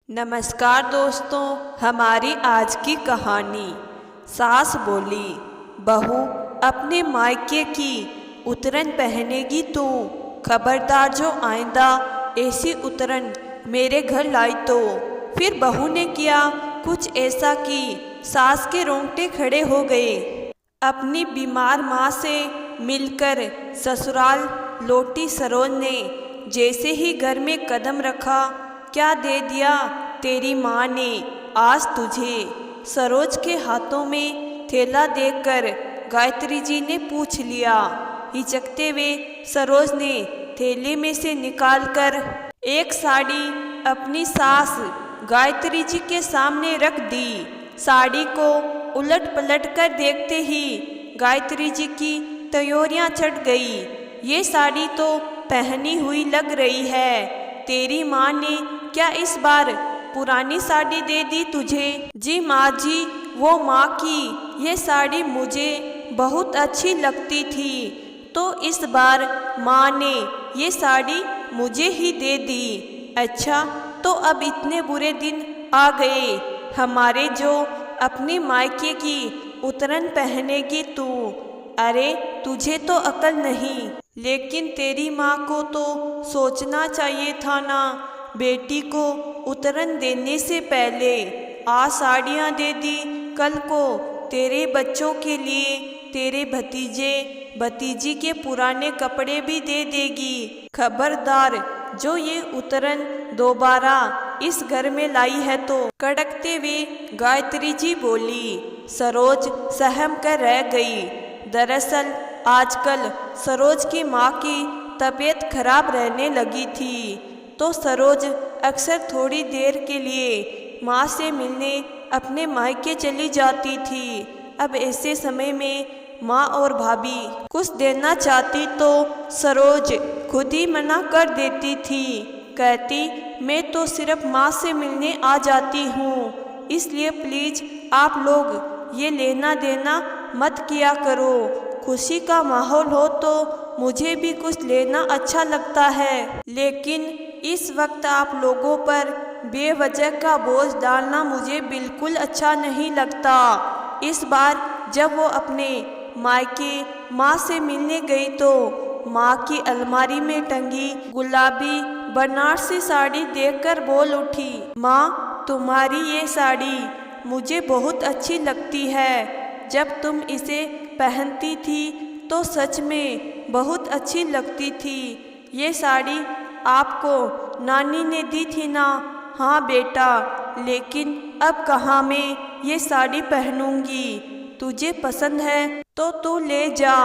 नमस्कार दोस्तों, हमारी आज की कहानी। सास बोली, बहू अपने मायके की उतरन पहनेगी तू। खबरदार जो आइंदा ऐसी उतरन मेरे घर लाई तो। फिर बहू ने किया कुछ ऐसा कि सास के रोंगटे खड़े हो गए। अपनी बीमार माँ से मिलकर ससुराल लौटी सरोज ने जैसे ही घर में कदम रखा, क्या दे दिया तेरी माँ ने आज तुझे। सरोज के हाथों में थैला देखकर गायत्री जी ने पूछ लिया। हिचकते हुए सरोज ने थैले में से निकालकर एक साड़ी अपनी सास गायत्री जी के सामने रख दी। साड़ी को उलट पलट कर देखते ही गायत्री जी की त्योरियां चढ़ गई। ये साड़ी तो पहनी हुई लग रही है। तेरी माँ ने क्या इस बार पुरानी साड़ी दे दी तुझे? जी माँ जी, वो माँ की ये साड़ी मुझे बहुत अच्छी लगती थी, तो इस बार माँ ने ये साड़ी मुझे ही दे दी। अच्छा, तो अब इतने बुरे दिन आ गए हमारे जो अपनी मायके की उतरन पहनेगी तू। अरे तुझे तो अकल नहीं, लेकिन तेरी माँ को तो सोचना चाहिए था ना। बेटी को उतरन देने से पहले आज साड़ियाँ दे दी, कल को तेरे बच्चों के लिए तेरे भतीजे भतीजी के पुराने कपड़े भी दे देगी। खबरदार जो ये उतरन दोबारा इस घर में लाई है तो। कड़कते हुए गायत्री जी बोली। सरोज सहम कर रह गई। दरअसल आजकल सरोज की माँ की तबीयत खराब रहने लगी थी, तो सरोज अक्सर थोड़ी देर के लिए माँ से मिलने अपने मायके चली जाती थी। अब ऐसे समय में माँ और भाभी कुछ देना चाहती तो सरोज खुद ही मना कर देती थी। कहती, मैं तो सिर्फ माँ से मिलने आ जाती हूँ, इसलिए प्लीज आप लोग ये लेना देना मत किया करो। खुशी का माहौल हो तो मुझे भी कुछ लेना अच्छा लगता है, लेकिन इस वक्त आप लोगों पर बेवजह का बोझ डालना मुझे बिल्कुल अच्छा नहीं लगता। इस बार जब वो अपने मायके माँ से मिलने गई तो माँ की अलमारी में टंगी गुलाबी बनारसी साड़ी देखकर बोल उठी, माँ तुम्हारी ये साड़ी मुझे बहुत अच्छी लगती है। जब तुम इसे पहनती थी तो सच में बहुत अच्छी लगती थी। ये साड़ी आपको नानी ने दी थी ना? हाँ बेटा, लेकिन अब कहाँ मैं ये साड़ी पहनूंगी। तुझे पसंद है तो तू ले जा,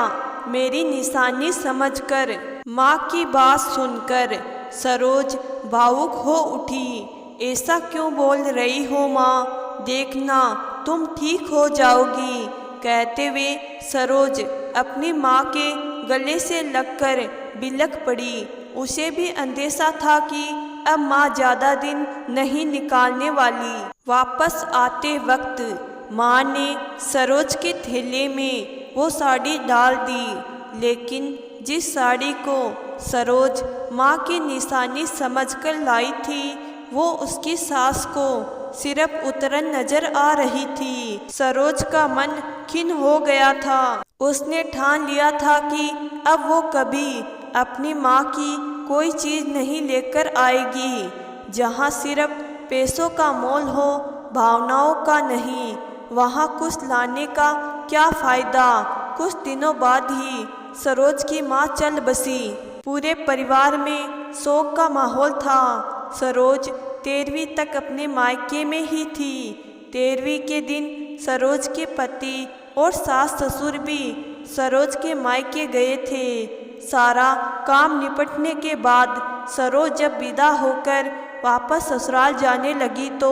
मेरी निशानी समझकर। माँ की बात सुनकर सरोज भावुक हो उठी। ऐसा क्यों बोल रही हो माँ? देखना तुम ठीक हो जाओगी। कहते हुए सरोज अपनी माँ के गले से लगकर बिलख पड़ी। उसे भी अंदेशा था कि अब माँ ज़्यादा दिन नहीं निकालने वाली। वापस आते वक्त माँ ने सरोज के थैले में वो साड़ी डाल दी, लेकिन जिस साड़ी को सरोज माँ की निशानी समझकर लाई थी, वो उसकी सास को सिर्फ उतरन नजर आ रही थी। सरोज का मन खिन्न हो गया था। उसने ठान लिया था कि अब वो कभी अपनी माँ की कोई चीज़ नहीं लेकर आएगी। जहाँ सिर्फ पैसों का मोल हो, भावनाओं का नहीं, वहाँ कुछ लाने का क्या फ़ायदा। कुछ दिनों बाद ही सरोज की माँ चल बसी। पूरे परिवार में शोक का माहौल था। सरोज 13वीं तक अपने मायके में ही थी। 13वीं के दिन सरोज के पति और सास ससुर भी सरोज के मायके गए थे। सारा काम निपटने के बाद सरोज जब विदा होकर वापस ससुराल जाने लगी तो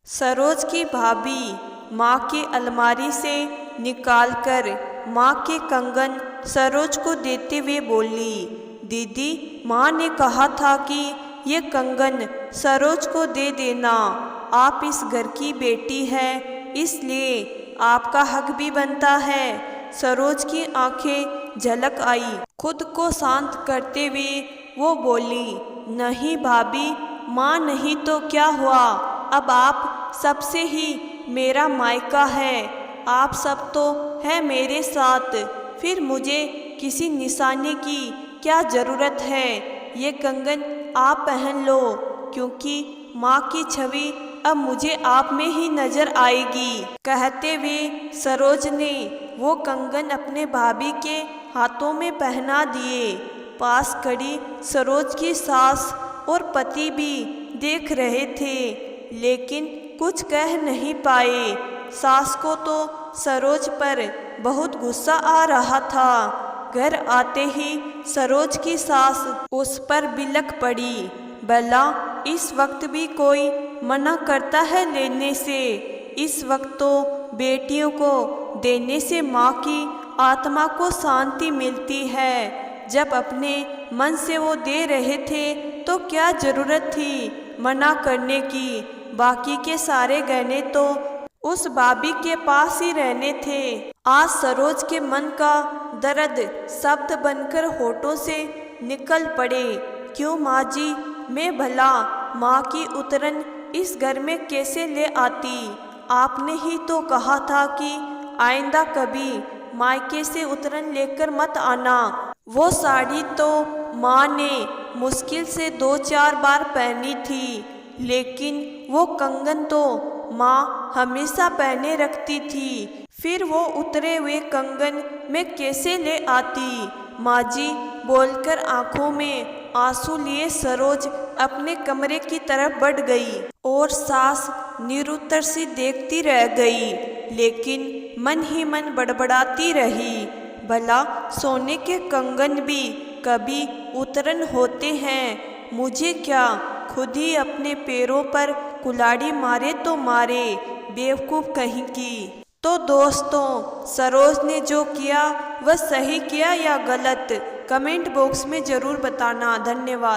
सरोज की भाभी माँ की अलमारी से निकालकर माँ के कंगन सरोज को देते हुए बोली, दीदी माँ ने कहा था कि ये कंगन सरोज को दे देना। आप इस घर की बेटी है, इसलिए आपका हक भी बनता है। सरोज की आंखें झलक आई। खुद को शांत करते हुए वो बोली, नहीं भाभी, माँ नहीं तो क्या हुआ, अब आप सबसे ही मेरा मायका है, आप सब तो है मेरे साथ, फिर मुझे किसी निशाने की क्या ज़रूरत है। ये कंगन आप पहन लो, क्योंकि माँ की छवि अब मुझे आप में ही नजर आएगी। कहते हुए सरोज ने वो कंगन अपने भाभी के हाथों में पहना दिए। पास खड़ी सरोज की सास और पति भी देख रहे थे, लेकिन कुछ कह नहीं पाए। सास को तो सरोज पर बहुत गुस्सा आ रहा था। घर आते ही सरोज की सास उस पर बिलख पड़ी। भला इस वक्त भी कोई मना करता है लेने से? इस वक्त तो बेटियों को देने से माँ की आत्मा को शांति मिलती है। जब अपने मन से वो दे रहे थे तो क्या ज़रूरत थी मना करने की? बाकी के सारे गहने तो उस भाभी के पास ही रहने थे। आज सरोज के मन का दर्द शब्द बनकर होठों से निकल पड़े। क्यों माँ जी, मैं भला माँ की उतरन इस घर में कैसे ले आती? आपने ही तो कहा था कि आइंदा कभी मायके से उतरन लेकर मत आना। वो साड़ी तो माँ ने मुश्किल से 2-4 बार पहनी थी, लेकिन वो कंगन तो माँ हमेशा पहने रखती थी। फिर वो उतरे हुए कंगन मैं कैसे ले आती? माँ जी बोलकर आंखों में आंसू लिए सरोज अपने कमरे की तरफ बढ़ गई और सास निरुत्तर सी देखती रह गई, लेकिन मन ही मन बड़बड़ाती रही। भला सोने के कंगन भी कभी उतरन होते हैं? मुझे क्या, खुद ही अपने पैरों पर कुल्हाड़ी मारे तो मारे, बेवकूफ़ कहीं की। तो दोस्तों, सरोज ने जो किया वह सही किया या गलत, कमेंट बॉक्स में ज़रूर बताना। धन्यवाद।